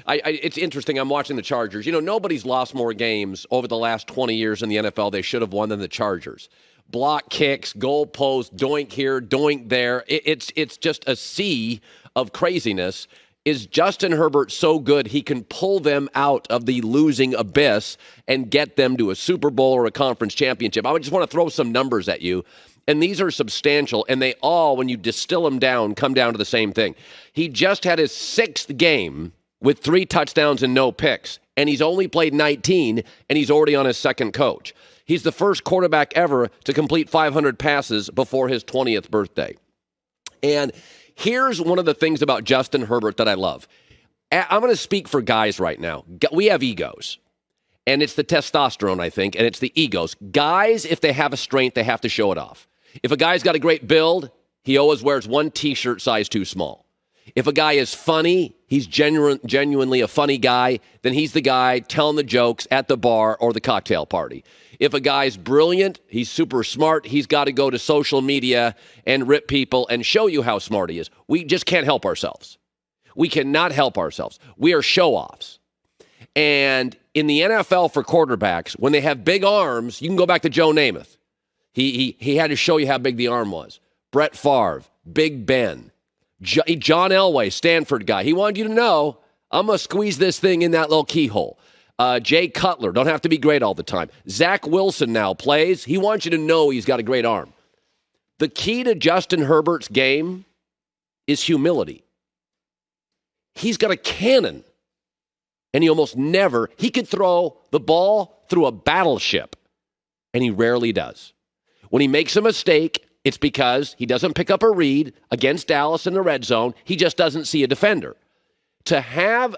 It's interesting. I'm watching the Chargers. Nobody's lost more games over the last 20 years in the NFL they should have won than the Chargers. Block kicks, goal post, doink here, doink there. It's just a sea of craziness. Is Justin Herbert so good he can pull them out of the losing abyss and get them to a Super Bowl or a conference championship? I would just want to throw some numbers at you. And these are substantial, and they all, when you distill them down, come down to the same thing. He just had his 6th game with 3 touchdowns and no picks, and he's only played 19, and he's already on his 2nd coach. He's the first quarterback ever to complete 500 passes before his 20th birthday. And here's one of the things about Justin Herbert that I love. I'm going to speak for guys right now. We have egos. And it's the testosterone, I think, and it's the egos. Guys, if they have a strength, they have to show it off. If a guy's got a great build, he always wears one T-shirt size too small. If a guy is funny, he's genuinely a funny guy, then he's the guy telling the jokes at the bar or the cocktail party. If a guy's brilliant, he's super smart, he's got to go to social media and rip people and show you how smart he is. We just can't help ourselves. We cannot help ourselves. We are show-offs. And in the NFL for quarterbacks, when they have big arms, you can go back to Joe Namath. He had to show you how big the arm was. Brett Favre, Big Ben, John Elway, Stanford guy. He wanted you to know, I'm going to squeeze this thing in that little keyhole. Jay Cutler, don't have to be great all the time. Zach Wilson now plays. He wants you to know he's got a great arm. The key to Justin Herbert's game is humility. He's got a cannon. And he could throw the ball through a battleship, and he rarely does. When he makes a mistake, it's because he doesn't pick up a read against Dallas in the red zone. He just doesn't see a defender. To have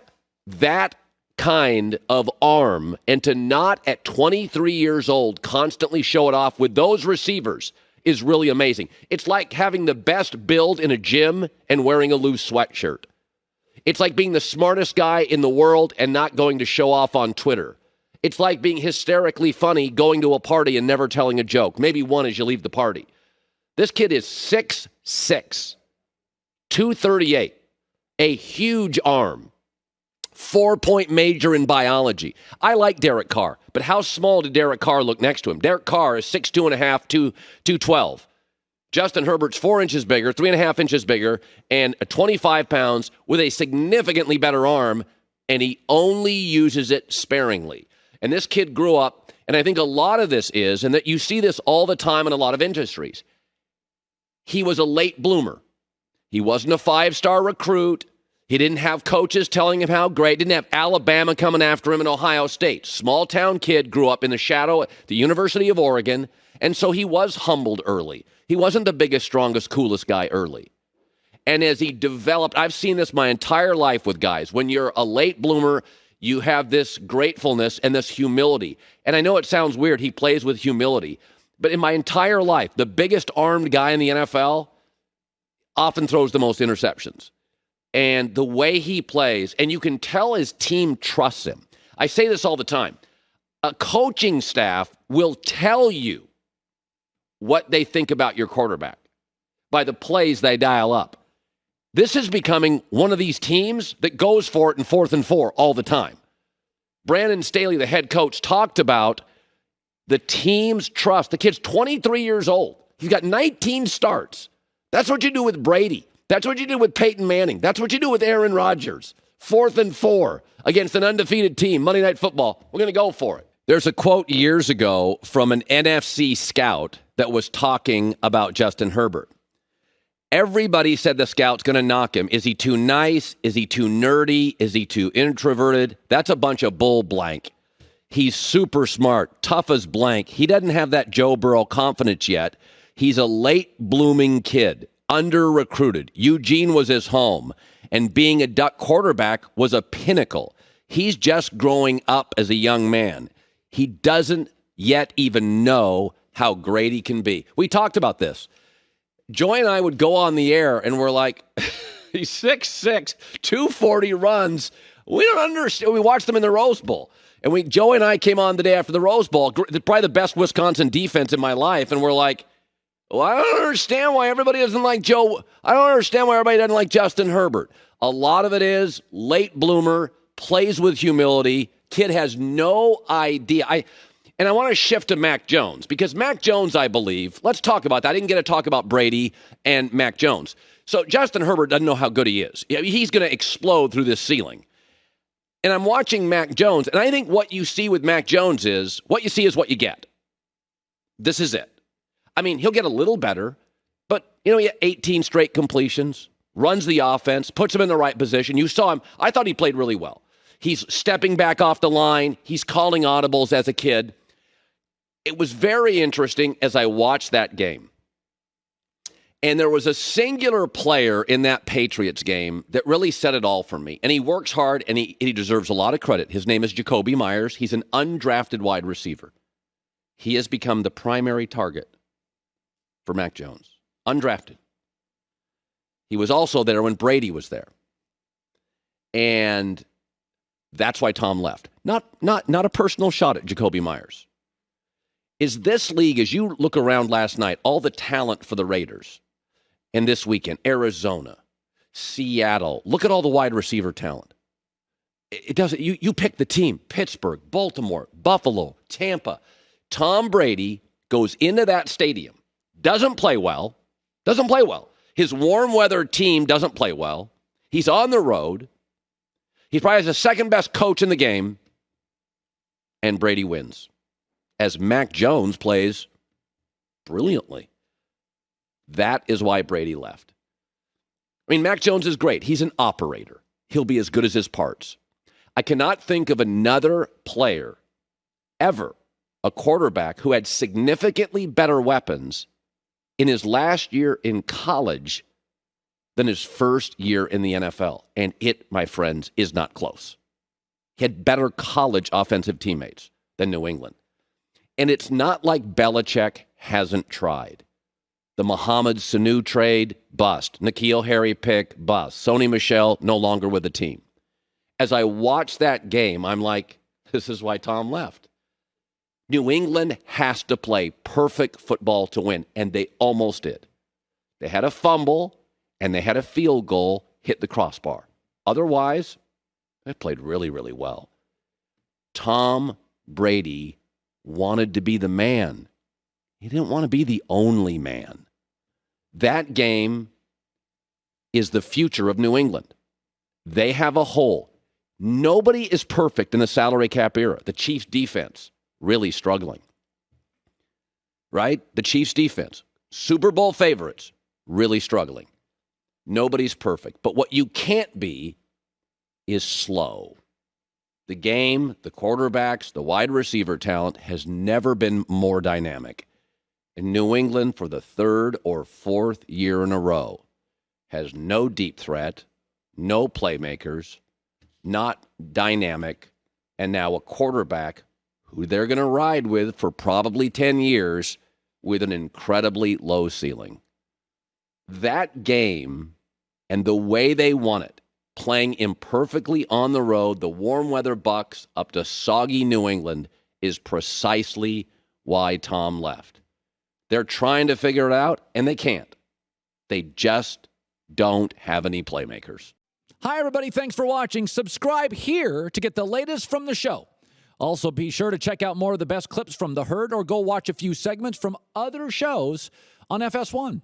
that kind of arm and to not, at 23 years old, constantly show it off with those receivers is really amazing. It's like having the best build in a gym and wearing a loose sweatshirt. It's like being the smartest guy in the world and not going to show off on Twitter. It's like being hysterically funny, going to a party and never telling a joke. Maybe one as you leave the party. This kid is 6'6", 238, a huge arm, 4-point major in biology. I like Derek Carr, but how small did Derek Carr look next to him? Derek Carr is 6'2.5", 212. Justin Herbert's 4 inches bigger, 3.5 inches bigger, and 25 pounds with a significantly better arm, and he only uses it sparingly. And this kid grew up, and I think a lot of this is, and that you see this all the time in a lot of industries, he was a late bloomer. He wasn't a 5-star recruit. He didn't have coaches telling him how great. Didn't have Alabama coming after him in Ohio State. Small town kid, grew up in the shadow at the University of Oregon, and so he was humbled early. He wasn't the biggest, strongest, coolest guy early. And as he developed, I've seen this my entire life with guys. When you're a late bloomer, you have this gratefulness and this humility. And I know it sounds weird, he plays with humility. But in my entire life, the biggest armed guy in the NFL often throws the most interceptions. And the way he plays, and you can tell his team trusts him. I say this all the time. A coaching staff will tell you what they think about your quarterback by the plays they dial up. This is becoming one of these teams that goes for it in 4th and 4 all the time. Brandon Staley, the head coach, talked about the team's trust. The kid's 23 years old. He's got 19 starts. That's what you do with Brady. That's what you do with Peyton Manning. That's what you do with Aaron Rodgers. 4th and 4 against an undefeated team, Monday Night Football. We're going to go for it. There's a quote years ago from an NFC scout that was talking about Justin Herbert. Everybody said the scout's going to knock him. Is he too nice? Is he too nerdy? Is he too introverted? That's a bunch of bull blank. He's super smart, tough as blank. He doesn't have that Joe Burrow confidence yet. He's a late blooming kid, under-recruited. Eugene was his home, and being a Duck quarterback was a pinnacle. He's just growing up as a young man. He doesn't yet even know how great he can be. We talked about this. Joy and I would go on the air, and we're like, he's 6'6", 240 runs. We don't understand. We watched them in the Rose Bowl. And Joey and I came on the day after the Rose Bowl, probably the best Wisconsin defense in my life, and we're like, well, I don't understand why everybody doesn't like Joe. I don't understand why everybody doesn't like Justin Herbert. A lot of it is late bloomer, plays with humility. Kid has no idea. I want to shift to Mac Jones because Mac Jones, I believe, let's talk about that. I didn't get to talk about Brady and Mac Jones. So Justin Herbert doesn't know how good he is. He's going to explode through this ceiling. And I'm watching Mac Jones, and I think what you see with Mac Jones is what you see is what you get. This is it. I mean, he'll get a little better, but, he had 18 straight completions, runs the offense, puts him in the right position. You saw him. I thought he played really well. He's stepping back off the line. He's calling audibles as a kid. It was very interesting as I watched that game. And there was a singular player in that Patriots game that really said it all for me. And he works hard, and he deserves a lot of credit. His name is Jacoby Myers. He's an undrafted wide receiver. He has become the primary target for Mac Jones. Undrafted. He was also there when Brady was there. And that's why Tom left. Not a personal shot at Jacoby Myers. Is this league, as you look around last night, all the talent for the Raiders, and this weekend, Arizona, Seattle, look at all the wide receiver talent. It doesn't. You pick the team. Pittsburgh, Baltimore, Buffalo, Tampa. Tom Brady goes into that stadium, doesn't play well. His warm weather team doesn't play well. He's on the road. He probably has the second best coach in the game, and Brady wins. As Mac Jones plays brilliantly. That is why Brady left. I mean, Mac Jones is great. He's an operator. He'll be as good as his parts. I cannot think of another player ever, a quarterback, who had significantly better weapons in his last year in college than his first year in the NFL. And it, my friends, is not close. He had better college offensive teammates than New England. And it's not like Belichick hasn't tried. The Mohamed Sanu trade, bust. N'Keal Harry pick, bust. Sony Michel, no longer with the team. As I watch that game, I'm like, this is why Tom left. New England has to play perfect football to win, and they almost did. They had a fumble, and they had a field goal hit the crossbar. Otherwise, they played really, really well. Tom Brady wanted to be the man. He didn't want to be the only man. That game is the future of New England. They have a hole. Nobody is perfect in the salary cap era. The Chiefs' defense, really struggling. Right? The Chiefs' defense, Super Bowl favorites, really struggling. Nobody's perfect. But what you can't be is slow. The game, the quarterbacks, the wide receiver talent has never been more dynamic. And New England, for the third or fourth year in a row, has no deep threat, no playmakers, not dynamic, and now a quarterback who they're going to ride with for probably 10 years with an incredibly low ceiling. That game and the way they won it, playing imperfectly on the road, the warm weather Bucs up to soggy New England, is precisely why Tom left. They're trying to figure it out, and they can't. They just don't have any playmakers. Hi, everybody. Thanks for watching. Subscribe here to get the latest from the show. Also, be sure to check out more of the best clips from The Herd or go watch a few segments from other shows on FS1.